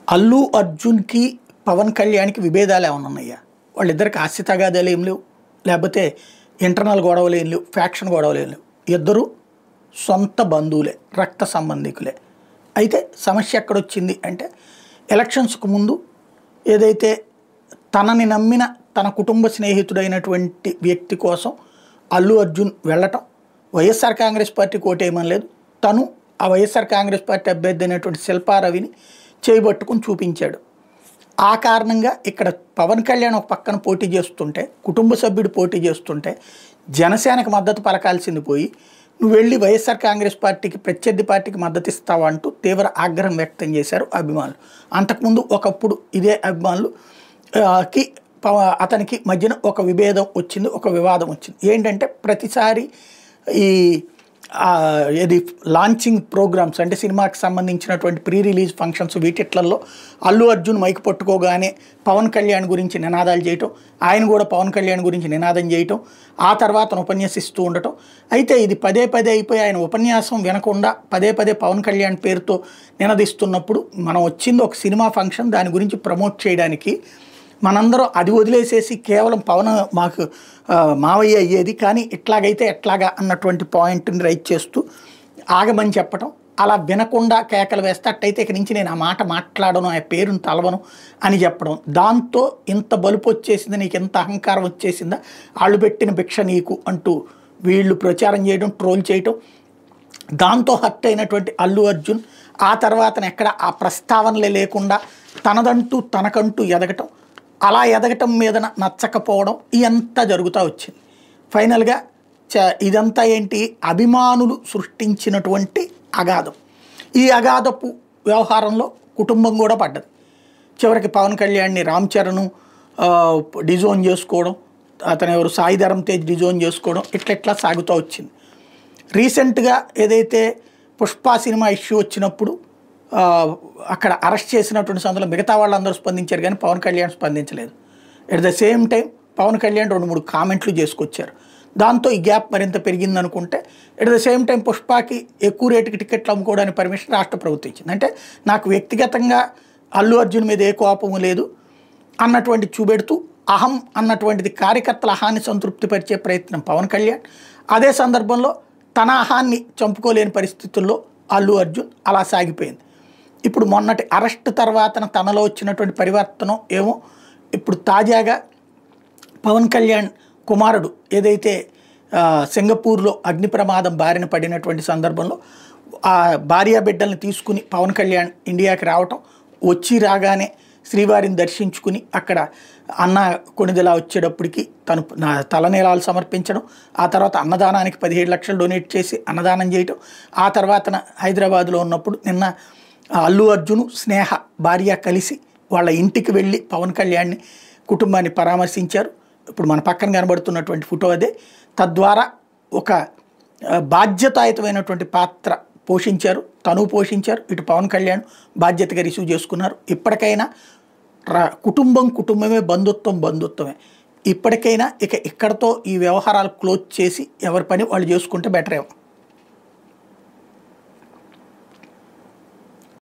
అల్లు అర్జున్‌కి, పవన్ కళ్యాణ్‌కి విభేదాలు ఏమన్నా ఉన్నాయా? వాళ్ళిద్దరికి ఆస్తి తగాదాలు ఏం లేవు. లేకపోతే ఇంటర్నల్ గొడవలు ఏం లేవు. ఫ్యాక్షన్ గొడవలు ఏం లేవు. ఇద్దరు సొంత బంధువులే, రక్త సంబంధికులే. అయితే సమస్య ఎక్కడొచ్చింది అంటే ఎలక్షన్స్‌కు ముందు ఏదైతే తనని నమ్మిన తన కుటుంబ స్నేహితుడైనటువంటి వ్యక్తి కోసం అల్లు అర్జున్ వెళ్ళటం, వైఎస్ఆర్ కాంగ్రెస్ పార్టీకి ఓటేయమని లేదు. తను ఆ వైఎస్ఆర్ కాంగ్రెస్ పార్టీ అభ్యర్థి అయినటువంటి శిల్పా రవిని చేయబట్టుకుని చూపించాడు. ఆ కారణంగా ఇక్కడ పవన్ కళ్యాణ్ ఒక పక్కన పోటీ చేస్తుంటే, కుటుంబ సభ్యుడు పోటీ చేస్తుంటే జనసేనకు మద్దతు పలకాల్సింది పోయి నువ్వు వెళ్ళి వైఎస్ఆర్ కాంగ్రెస్ పార్టీకి, ప్రత్యర్థి పార్టీకి మద్దతు ఇస్తావా అంటూ తీవ్ర ఆగ్రహం వ్యక్తం చేశారు అభిమానులు. అంతకుముందు ఒకప్పుడు ఇదే అభిమానులు కి అతనికి మధ్యన ఒక విభేదం వచ్చింది, ఒక వివాదం వచ్చింది. ఏంటంటే ప్రతిసారి ఈ ఇది లాంచింగ్ ప్రోగ్రామ్స్ అంటే సినిమాకి సంబంధించినటువంటి ప్రీ రిలీజ్ ఫంక్షన్స్ వీటిట్లలో అల్లు అర్జున్ మైక్ పట్టుకోగానే పవన్ కళ్యాణ్ గురించి నినాదాలు చేయటం, ఆయన కూడా పవన్ కళ్యాణ్ గురించి నినాదం చేయటం, ఆ తర్వాత ఉపన్యసిస్తూ ఉండటం. అయితే ఇది పదే పదే అయిపోయి ఆయన ఉపన్యాసం వినకుండా పదే పదే పవన్ కళ్యాణ్ పేరుతో నినదిస్తున్నప్పుడు మనం వచ్చింది ఒక సినిమా ఫంక్షన్, దాని గురించి ప్రమోట్ చేయడానికి మనందరం అది వదిలేసేసి కేవలం పవన్ మాకు మావయ్య అయ్యేది కానీ ఇట్లాగైతే ఎట్లాగా అన్నటువంటి పాయింట్ని రైట్ చేస్తూ ఆగమని చెప్పటం, అలా వినకుండా కేకలు వేస్తే అట్టయితే ఇక నుంచి నేను ఆ మాట మాట్లాడను, ఆ పేరును తలవను అని చెప్పడం. దాంతో ఇంత బలుపు వచ్చేసింది, నీకు ఎంత అహంకారం వచ్చేసిందా, వాళ్ళు పెట్టిన భిక్ష నీకు అంటూ వీళ్ళు ప్రచారం చేయడం, ట్రోల్ చేయటం. దాంతో హర్ట్ అయినటువంటి అల్లు అర్జున్ ఆ తర్వాతన ఎక్కడ ఆ ప్రస్తావనలే లేకుండా తనదంటూ తనకంటూ ఎదగటం, అలా ఎదగటం మీద నచ్చకపోవడం ఇదంతా జరుగుతూ వచ్చింది. ఫైనల్గా ఇదంతా ఏంటి, అభిమానులు సృష్టించినటువంటి అగాధం. ఈ అగాధపు వ్యవహారంలో కుటుంబం కూడా పడ్డది. చివరికి పవన్ కళ్యాణ్ని రామ్ చరణ్ డిజోన్ చేసుకోవడం, అతను ఎవరు సాయి ధరమ్ తేజ్ డిజోన్ చేసుకోవడం, ఇట్లా సాగుతూ వచ్చింది. రీసెంట్గా ఏదైతే పుష్ప సినిమా ఇష్యూ వచ్చినప్పుడు అక్కడ అరెస్ట్ చేసినటువంటి సందర్భంలో మిగతా వాళ్ళందరూ స్పందించారు కానీ పవన్ కళ్యాణ్ స్పందించలేదు. At the same time Pawan Kalyan 2-3 కామెంట్లు చేసుకొచ్చారు. దాంతో ఈ గ్యాప్ మరింత పెరిగిందనుకుంటే ఎట్ ద సేమ్ టైం పుష్పకి ఎక్కువ రేటుకి టికెట్లు అమ్ముకోవడానికి పర్మిషన్ రాష్ట్ర ప్రభుత్వం ఇచ్చింది. అంటే నాకు వ్యక్తిగతంగా అల్లు అర్జున్ మీద ఏ కోపము లేదు అన్నటువంటి చూపెడుతూ అహం అన్నటువంటిది కార్యకర్తల అహాన్ని సంతృప్తిపరిచే ప్రయత్నం పవన్ కళ్యాణ్. అదే సందర్భంలో తన అహాన్ని చంపుకోలేని పరిస్థితుల్లో అల్లు అర్జున్ అలా సాగిపోయింది. ఇప్పుడు మొన్నటి అరెస్ట్ తర్వాత తనలో వచ్చినటువంటి పరివర్తనం ఏమో ఇప్పుడు తాజాగా పవన్ కళ్యాణ్ కుమారుడు ఏదైతే సింగపూర్లో అగ్ని ప్రమాదం బారిన పడినటువంటి సందర్భంలో ఆ భార్య బిడ్డల్ని తీసుకుని పవన్ కళ్యాణ్ ఇండియాకి రావటం, వచ్చి రాగానే శ్రీవారిని దర్శించుకుని అక్కడ అన్న కొణిదెలా వచ్చేటప్పటికి తను తలనీలాలు సమర్పించడం, ఆ తర్వాత అన్నదానానికి 17 లక్షలు డొనేట్ చేసి అన్నదానం చేయటం, ఆ తర్వాత హైదరాబాద్లో ఉన్నప్పుడు నిన్న అల్లు అర్జున్ స్నేహ భార్య కలిసి వాళ్ళ ఇంటికి వెళ్ళి పవన్ కళ్యాణ్ని కుటుంబాన్ని పరామర్శించారు. ఇప్పుడు మన పక్కన కనబడుతున్నటువంటి ఫోటో అదే. తద్వారా ఒక బాధ్యతాయుతమైనటువంటి పాత్ర పోషించారు, తను పోషించారు, ఇటు పవన్ కళ్యాణ్ బాధ్యతగా రిసీవ్ చేసుకున్నారు. ఇప్పటికైనా కుటుంబమే, బంధుత్వమే. ఇప్పటికైనా ఇక్కడతో ఈ వ్యవహారాలు క్లోజ్ చేసి ఎవరి పని వాళ్ళు చేసుకుంటే బెటర్ ఏమో.